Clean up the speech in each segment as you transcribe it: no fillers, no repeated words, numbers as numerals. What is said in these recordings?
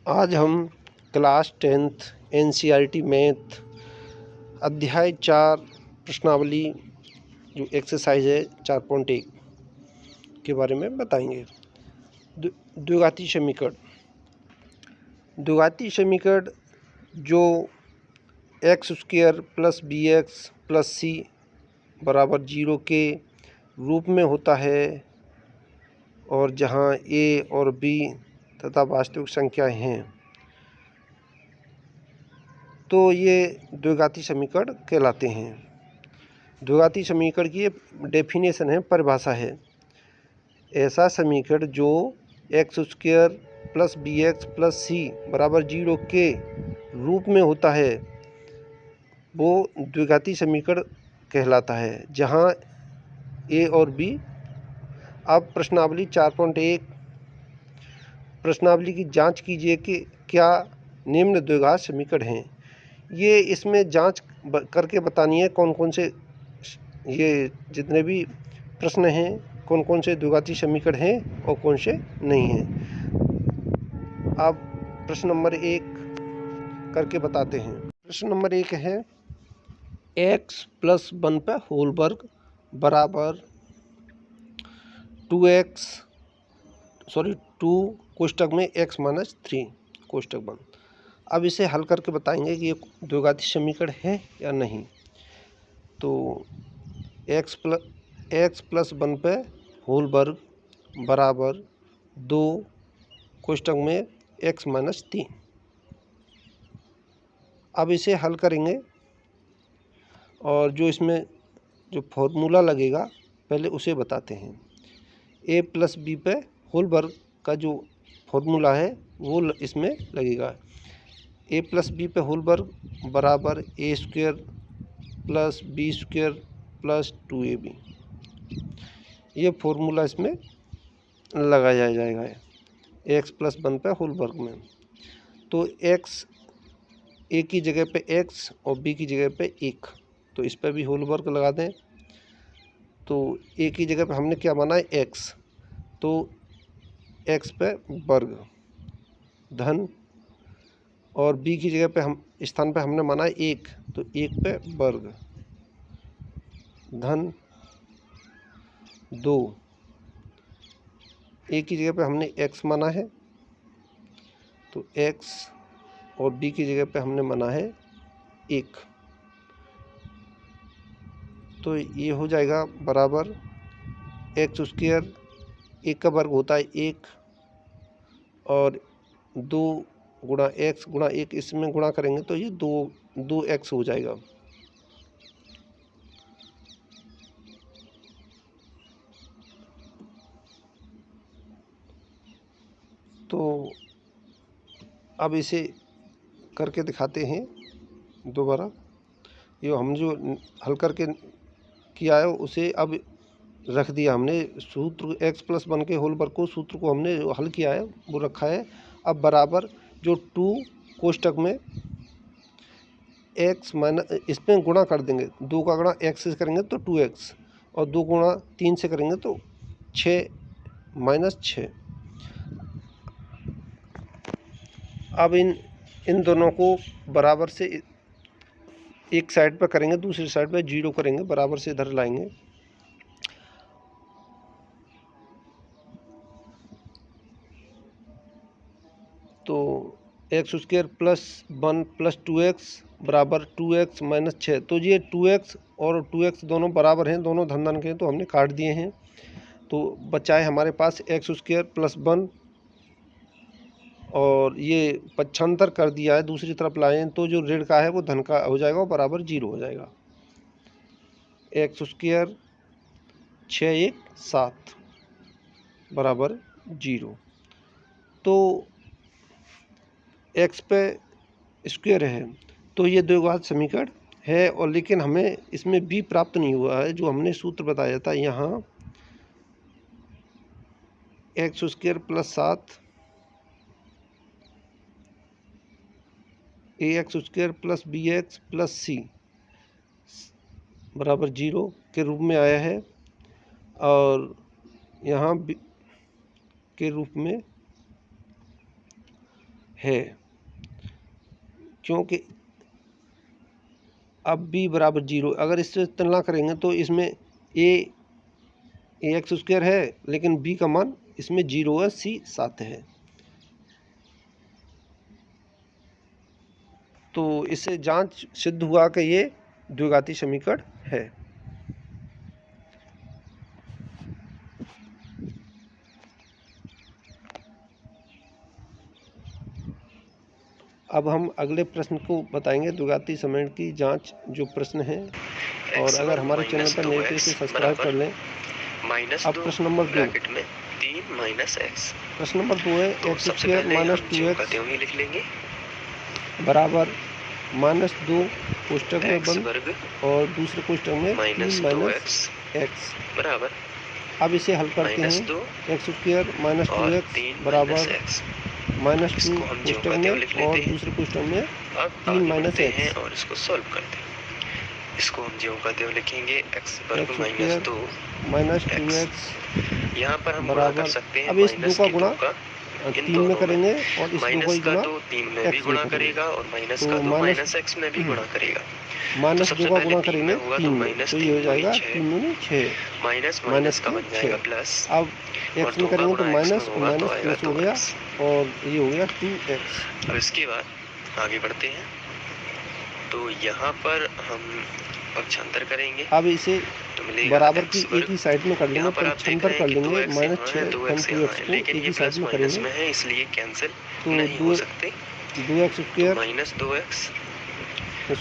आज हम class 10th NCERT math अध्याय 4 प्रश्नावली जो एक्सरसाइज है 4.1 के बारे में बताएंगे। द्विघाती समीकरण। द्विघाती समीकरण जो x² + bx + c = 0 के रूप में होता है और जहां a और b तथा वास्तविक संख्याएं हैं, तो ये द्विघाती समीकरण कहलाते हैं। द्विघाती समीकरण की डेफिनेशन है, परिभाषा है, ऐसा समीकरण जो x² + bx + c = 0 के रूप में होता है वो द्विघाती समीकरण कहलाता है, जहां a और b। अब प्रश्नावली 4.1 प्रश्नावली की जांच कीजिए कि क्या निम्न द्विघात समीकरण हैं। ये इसमें जांच करके बतानी है कौन कौन से, ये जितने भी प्रश्न हैं कौन कौन से द्विघाती समीकरण हैं और कौन से नहीं हैं। अब प्रश्न नंबर 1 करके बताते हैं। प्रश्न नंबर 1 है x + 1/2 बराबर 2 कोष्ठक में x - 3 कोष्ठक बंद। अब इसे हल करके बताएंगे कि ये द्विघाती समीकरण है या नहीं। तो x + 1/2 बराबर 2 कोष्ठक में x - 3। अब इसे हल करेंगे और जो इसमें जो फॉर्मूला लगेगा पहले उसे बताते हैं। a + b/2 का जो फॉर्मूला है वो इसमें लगेगा। a + b/2 बराबर a² + b² + 2ab। ये फॉर्मूला इसमें लगाया जाएगा x + 1/2 में। तो x a की जगह पे x और b की जगह पे 1, तो इस पर भी होल वर्ग लगा दें। तो a की जगह पे हमने क्या माना है x, तो x पे वर्ग धन, और b की जगह पे हम स्थान पे हमने माना है 1, तो 1 पे वर्ग धन 2। a की जगह पे हमने x माना है, तो x, और b की जगह पे हमने माना है 1, तो ये हो जाएगा बराबर x², 1 का वर्ग होता है 1, और 2 गुणा x गुणा 1, इसमें गुणा करेंगे तो ये 2x हो जाएगा। तो अब इसे करके दिखाते हैं दोबारा। ये हम जो हल करके किया है उसे अब रख दिया हमने, सूत्र x + 1/2 को, सूत्र को हमने हल किया है वो रखा है। अब बराबर जो 2 कोष्ठक में x इसमें गुणा कर देंगे, 2 का गुणा x से करेंगे तो 2x, और 2 गुणा 3 से करेंगे तो 6 - 6। अब इन दोनों को बराबर से एक साइड पर करेंगे, दूसरी साइड पर 0 करेंगे, बराबर से इधर लाएंगे। तो x² + 1 + 2x बराबर 2x - 6। तो ये 2x और 2x दोनों बराबर हैं, दोनों धन के हैं, तो हमने काट दिए हैं। तो बचा है हमारे पास x² + 1, और ये पक्षांतर कर दिया है, दूसरी तरफ लाए, तो जो ऋण का है वो धन का हो जाएगा और बराबर 0 हो जाएगा। x² 6 × 1 = 7 बराबर 0। तो x पे स्क्वायर है, तो ये द्विघात समीकरण है, और लेकिन हमें इसमें b प्राप्त नहीं हुआ है, जो हमने सूत्र बताया था यहाँ x² + 7 ax² + bx + c बराबर 0 के रूप में आया है, और यहाँ b के रूप में है, क्योंकि अब b बराबर 0। अगर इससे तुलना करेंगे तो इसमें ax स्क्वायर है, लेकिन b का मान इसमें 0 है, c 7 है। तो इससे जांच सिद्ध हुआ कि ये द्विघाती समीकरण है। अब हम अगले प्रश्न को बताएंगे, द्विघाती समीकरण की जांच जो प्रश्न है। और अगर हमारे चैनल पर नए थे तो सब्सक्राइब कर लें। अब प्रश्न नंबर 2 प्रश्न नंबर 2 है एक्स स्क्वायर माइनस 2x लिख लेंगे बराबर -2 कोष्टक में बंद और दूसरे कोष्टक में 3 माइनस एक्स बराबर। अब इसे हल करते हैं। एक्स स्क्वायर माइनस 2x बराबर -2 कोष्टक में और दूसरे कोष्टक में 3 माइनस एक्स और इसको सॉल्व करते हैं। इसको हम ज्यों का त्यों लिखेंगे x वर्ग माइनस 2x यहाँ पर हम बराबर कर सकते हैं। अब इस 2 का गुणा 3 में करेंगे और इस 2 का गुणा 3 में भी गुणा करेगा और माइनस का 2 माइनस x में भी गुणा करेगा। माइनस 2 का गुणा करेंगे 3 में, तो ये हो जाएगा 3 में 6 माइनस का बन जाएगा प्लस। अब x में करेंगे तो माइनस प्लस हो गया और ये हो गया 2x। अब इसके बाद आगे बढ़ते हैं। तो यहाँ पर हम पक्षांतर करेंगे। अब इसे बराबर की एक ही साइड में कर लेंगे, पक्षांतर कर लेंगे -6 2x को एक ही साइड में करेंगे, इसलिए कैंसिल तो नहीं हो सकते। 2x स्क्वायर -2x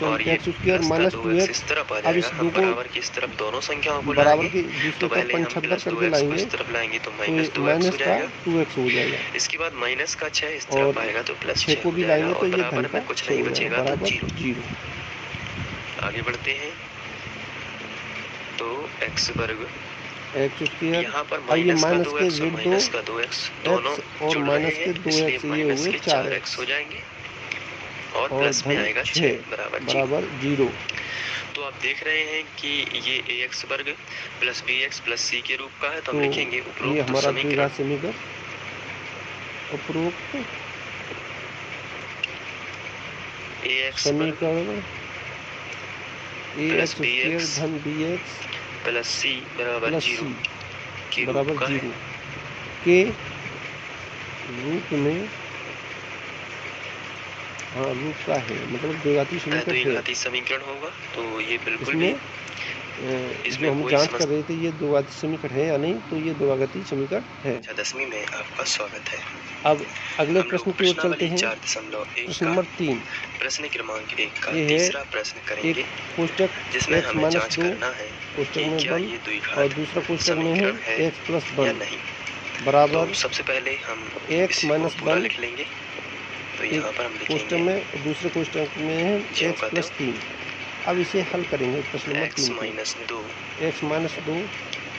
और x स्क्वायर माइनस 2x इस तरफ आ अब इस जाएगा। 2 को बराबर की इस तरफ दोनों संख्याओं को बराबर की दूसरे तो तरफ पहले हम 75 करके +2x लाएंगे इस तरफ लाएंगे तो तो -2x हो माइनस का जाएगा। 2x हो जाएगा। इसके बाद माइनस का 6 इस और तरफ आएगा तो प्लस 6 को भी लाएंगे तो ये धन बराबर का में कुछ 6 नहीं हो बचेगा जाएगा तो बराबर 0। आगे बढ़ते हैं। तो x वर्ग एक्स स्क्वायर यहाँ पर अब ये माइनस के माइनस ऋण का 2x दोनों और जुड़ माइनस रहे के हैं, 2x इसलिए ये माइनस हुए के 4x 4x हो जाएंगे और और प्लस में धन आएगा 6 बराबर 0। तो आप देख रहे हैं कि ये ax वर्ग प्लस bx प्लस c के रूप का है। तो हम लिखेंगे ये उपरोक्त हमारा समीकरण द्विघात समीकरण उपरोक्त ax समीकरण प्लस ax स्क्वायर धन bx प्लस c बराबर प्लस 0 c के बराबर रूप का है। 0 के रूप में, हाँ रूप का है, मतलब द्विघाती समीकरण है। द्विघाती समीकरण होगा। तो ये बिल्कुल इसमें भी जो हम जांच कर रहे थे ये द्विघाती समीकरण है या नहीं, तो ये द्विघाती समीकरण है। 10वीं में आपका स्वागत है। अब अगले प्रश्न की ओर चलते हैं। 4.1 प्रश्न नंबर 3 प्रश्न क्रमांक 1 का ये है तीसरा प्रश्न करेंगे, एक कोष्टक जिसमें x हमें माइनस जांच 2 करना है कोष्टक कि में क्या ये बंद द्विघात और दूसरा कोष्टक में है समीकरण है x प्लस या 1 नहीं। बराबर तो सबसे पहले हम x इसी को माइनस पूरा 1 लिख लेंगे। तो एक यहाँ पर हम कोष्टक लिखेंगे में और दूसरे कोष्टक में है ज्यों x का प्लस 3। अब इसे हल करेंगे प्रश्न नंबर 3 को। x माइनस 2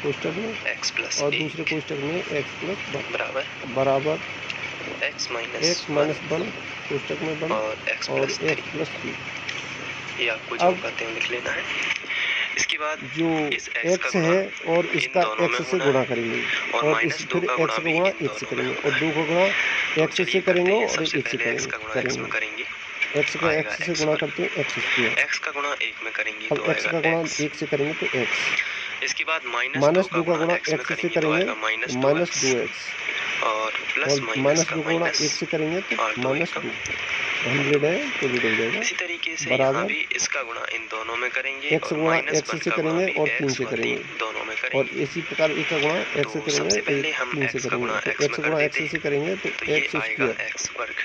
कोष्टक में x प्लस और दूसरे कोष्टक में x प्लस 1 बराबर x माइनस 1 कोष्टक में 1 और x प्लस 3। ये आपको जो कहते हैं लिख लेना है। इसके बाद जो इस x है और इसका x से गुणा करेंगे और इस फिर x का गुणा 1 से करेंगे और 2 का गुणा x से करेंगे और 1 से करेंगे x का x से गुणा करते हैं x स्क्वायर। x का गुणा 1 में करेंगे अब x का गुणा 1 से करेंगे तो x। इसके बाद माइनस 2 का गुणा x से करेंगे माइनस 2x और माइनस 2 का गुणा 1 से करेंगे तो माइनस 2। हम ले रहे हैं तो हो जाएगा। इसी तरीके से बराबर इसका गुणा इन दोनों में करेंगे x गुणा x से करेंगे और 3 से करेंगे दोनों में करेंगे और इसी प्रकार एक का गुणा x से करेंगे तो 3 से करेंगे तो x गुणा x से करेंगे तो x स्क्वायर x वर्ग।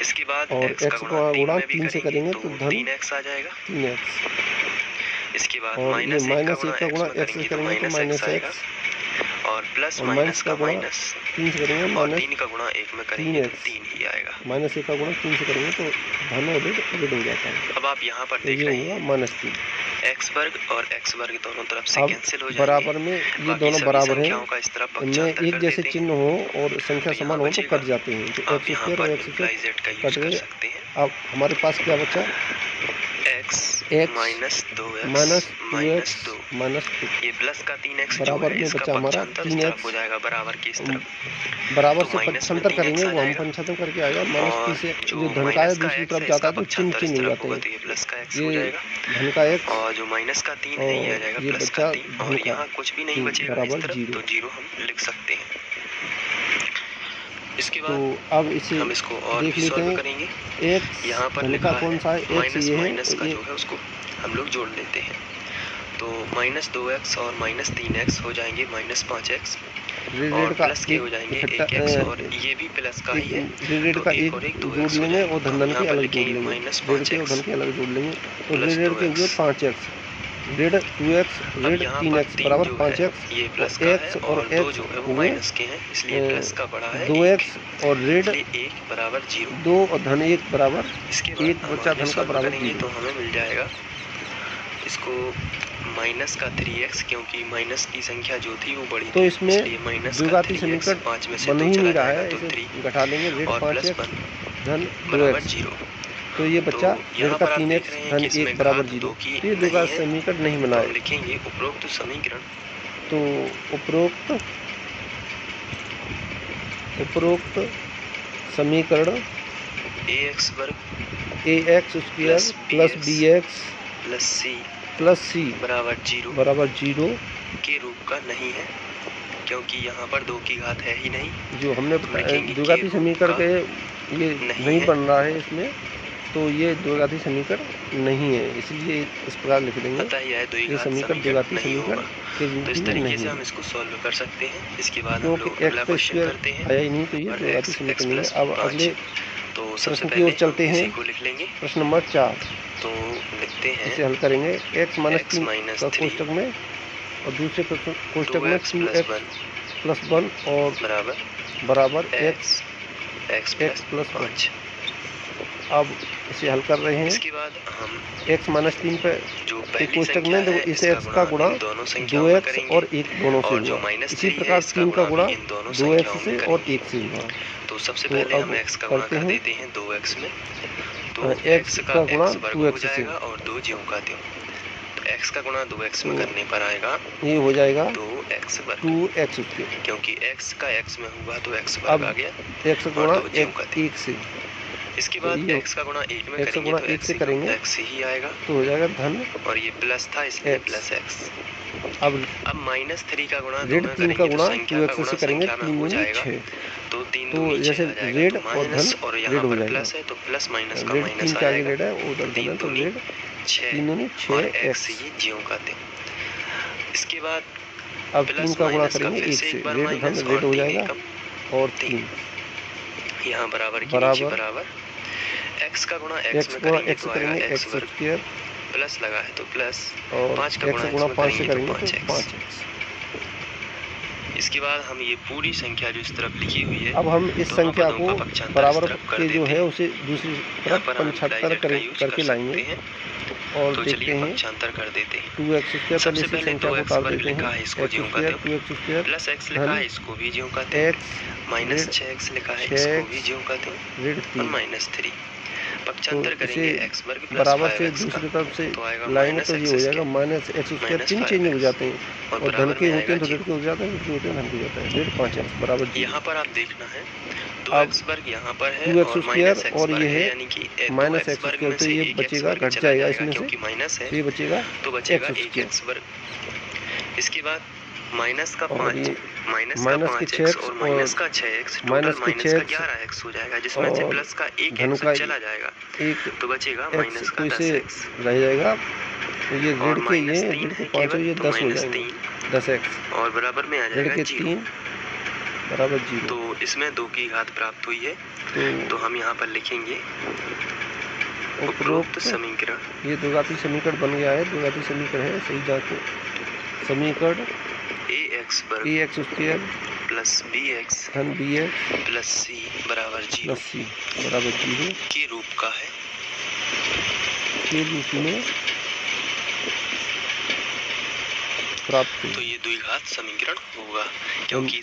इसके बाद और x का गुणा 3 से करेंगे तो धन 3x आ जाएगा 3x। इसके बाद और ये माइनस 1 का गुणा x से करेंगे तो माइनस x और प्लस माइनस का गुणा 3 से करेंगे माइनस 3 का गुणा 1 में करेंगे तो 3 ही आएगा। माइनस 1 का गुणा 3 से करेंगे तो धन और ऋण हो जाता है। अब आप यहाँ पर देख रहे हैं माइनस 3 x वर्ग और x वर्ग दोनों तरफ से कैंसिल हो जाएंगे। बराबर में ये दोनों बराबर हैं, इनमें एक जैसे चिन्ह हो और संख्या समान हो तो कट जाते हैं। तो x स्क्वायर और x स्क्वायर कट गए। अब हमारे पास क्या बचा x x minus 2x minus minus 2 minus 2 ये प्लस का 3x जो बराबर है में इसका बचा हमारा पक्षांतर इस 3x तरफ हो जाएगा बराबर की इस तरफ। बराबर तो से माइनस में पक्षांतर 3x करेंगे आ वो हम जाएगा पक्षांतर करके आएगा माइनस और की से जो जो धन का माइनस है का दूसरी x तरफ है जाता इसका है तो चिन्ह पक्षांतर इस चेंज हो तरफ जाते होगा हैं। तो ये प्लस का x हो ये जाएगा धन का x और जो माइनस का 3 है ये आ जाएगा ये प्लस बचा का 3 धन और का यहाँ कुछ भी नहीं 2 बचेगा इस बराबर तरफ 0। तो 0 हम लिख सकते हैं। इसके तो बाद अब इसे हम इसको और देख भी लेते सॉल्व हैं। करेंगे। एक्स यहाँ पर धन लिखा का कौन सा है, एक्स माइनस ये है माइनस का ये जो है उसको हम लोग जोड़ लेते हैं तो माइनस 2x और माइनस 3x हो जाएंगे माइनस 5x और का प्लस के हो जाएंगे इकट्ठा 1x और ये भी प्लस का ही है रेड तो का एक एक और एक जोड़ 2x हो लेंगे जाएंगे। और तो हम धन यहाँ के पर अलग जोड़ लिखेंगे लेंगे, माइनस रेड के और 5x धन के अलग जोड़ लेंगे तो प्लस रेड के 2x। हुए 5x, red 2x red 3x बराबर 5x ये प्लस और का x है और और दो x जो है वो हुए माइनस के हैं इसलिए प्लस का बड़ा है 2x और रेड 1 बराबर 0। 2 और धन 1 बराबर इसके बाद 1 बचा धन का सॉल्व बराबर करेंगे 0। तो हमें मिल जाएगा इसको माइनस का 3x क्योंकि माइनस की संख्या जो थी वो बड़ी तो थी इसमें इसलिए माइनस का द्विघाती 3x समीकरण 5 में से बन 2 ही चला नहीं रहा जाएगा है, तो इसे 3 घटा लेंगे रेड और प्लस 5x 1 धन बराबर 2x 0। तो ये बच्चा तो रेड यहाँ का पर आप 3x देख रहे हैं धन कि इसमें 1 बराबर घात 0। 2 की तो ये नहीं द्विघात है समीकरण नहीं तो बनाए। हम लिखेंगे उपरोक्त समीकरण तो उपरोक्त समीकरण ax वर्ग ax square plus bx plus c बराबर बराबर 0 के रूप का नहीं है क्योंकि यहाँ पर 2 की घात है ही नहीं। जो हमने तो बताया लिखेंगे द्विघाती के रूप समीकरण का के ये नहीं नहीं है। बन रहा है इसमें, तो ये द्विघाती समीकरण नहीं है इसलिए इस प्रकार लिख देंगे अतः यह ये द्विघात समीकरण समीकरण द्विघाती नहीं समीकरण होगा। के तो रूप इस में तरीके नहीं से है हम इसको सॉल्व कर सकते हैं। इसके बाद हम क्योंकि लोग x अगला का क्वेश्चन स्क्वायर करते हैं आया ही नहीं, तो ये और द्विघाती x समीकरण नहीं है। प्लस अब 5 अगले तो सबसे प्रश्न की पहले ओर चलते इसी हैं। को लिख लेंगे प्रश्न नंबर 4 तो लिखते हैं इसे हल करेंगे x माइनस x 3 माइनस का 3 कोष्टक में और दूसरे कोष्टक में 2x प्लस 1 और बराबर x प्लस 1। अब इसे हल कर रहे हैं। इसके बाद हम x माइनस 3 पे जो एक पहली कोष्टक संख्या में है इसे x का गुणा दोनों संख्याओं में 2x करेंगे और 1 दोनों से और जो हुआ। माइनस इसी 3 है प्रकार इसका 3 का गुणा भी इन दोनों 2x संख्याओं से में और करेंगे। 1 से हुआ। तो सबसे तो पहले अब हम x का गुणा करते कर हैं। देते हैं 2x में तो x का गुणा x वर्ग हो 2x से जाएगा और 2 ज्यों का त्यों। तो x का गुणा 2x में तो करने पर आएगा ये हो जाएगा 2x वर्ग 2x स्क्वायर क्योंकि x का x में हुआ तो x अब वर्ग आ गया x और गुणा 2 ज्यों का त्यों। 1 से इसके तो बाद ये x का गुणा 1 में x करेंगे गुणा तो 1 से x करेंगे x ही आएगा तो हो जाएगा धन और ये प्लस था इसलिए x। Plus x। अब माइनस 3 का गुणा रेड 3 का गुणा 2x से करेंगे 3 हो में जाएगा 6 तो 3 तो दूनी 6 जैसे आ जाएगा रेड तो और माइनस धन और रेड यहाँ हो पर जाएगा। प्लस है तो प्लस माइनस का रेड माइनस 3 आ के आगे जाएगा रेड है उधर धन है तो रेड 3 दूनी 6 और x। x ये ज्यों का त्यों। इसके बाद अब 3 का गुणा करेंगे 1 से रेड धन रेड हो जाएगा और 3 यहाँ बराबर की नीचे बराबर x का गुणा x में करेंगे तो आएगा x स्क्वायर प्लस लगा है तो प्लस और 5 का x गुणा 5 से करेंगे तो 5x। 5x। इसके बाद हम ये पूरी संख्या जो इस तरफ लिखी हुई है अब हम इस दोनों संख्या पदों को का पक्षांतर बराबर इस तरफ कर के जो देते है हैं। उसे दूसरी यहाँ तरफ पर हम 75 का यूज करके कर लाएंगे सकते हैं और तो देखते चलिए हैं पक्षांतर कर देते हैं। 2x स्क्वायर पहले सबसे इसी पहले संख्या को 2x डाल वर्ग देते लिखा हैं है इसको x ज्यों का स्क्वायर त्यों 2x स्क्वायर प्लस x लिखा है इसको भी ज्यों का त्यों x माइनस 6x लिखा है इसको भी ज्यों का त्यों रेड और 3 माइनस 3 तो पक्षांतर करेंगे इसे x वर्ग प्लस बराबर से 5x का दूसरी तरफ से तो आएगा लाएंगे माइनस तो ये x हो जाएगा square minus x square minus 3 change हो 5x जाते हैं और और धन बराबर के में होते हैं तो आएगा रेड के हो जाते हैं, होते हैं धन के हो जाता है रेड 5x बराबर 0। यहाँ पर आप देखना है अब 2x वर्ग यहाँ पर है 2x और स्क्वायर माइनस x और ये वर्ग है यानी कि माइनस 2x x वर्ग स्क्वायर में तो से ये एक x बचेगा वर्ग घट चला जाएगा इसमें से क्योंकि माइनस है तो ये बचेगा तो बचेगा x एक स्क्वायर। x वर्ग। इसके बाद माइनस का और 5 ये माइनस का माइनस के 5x 6x और माइनस का 6x टोटल माइनस के माइनस का 6x 11x हो जाएगा जिसमें से और प्लस का एक धन x का चला जाएगा एक तो बचेगा x माइनस तो का इसे 10x रह जाएगा तो ये और रेड के माइनस ये 3 रेड के है 5 केवल ये तो 10 हो माइनस जाएंगे 3 10x और बराबर में आ रेड जाएगा के 0 3 बराबर 0। तो इसमें 2 की घात प्राप्त हुई है तो हम यहाँ पर लिखेंगे उपरोक्त समीकरण ये द्विघाती समीकरण बन गया है, द्विघाती समीकरण है सही जाके समीकरण ax वर्ग ax स्क्वायर प्लस bx धन bx प्लस c बराबर 0 प्लस c बराबर 0 के रूप का है के रूप में प्राप्त तो ये द्विघात समीकरण होगा क्योंकि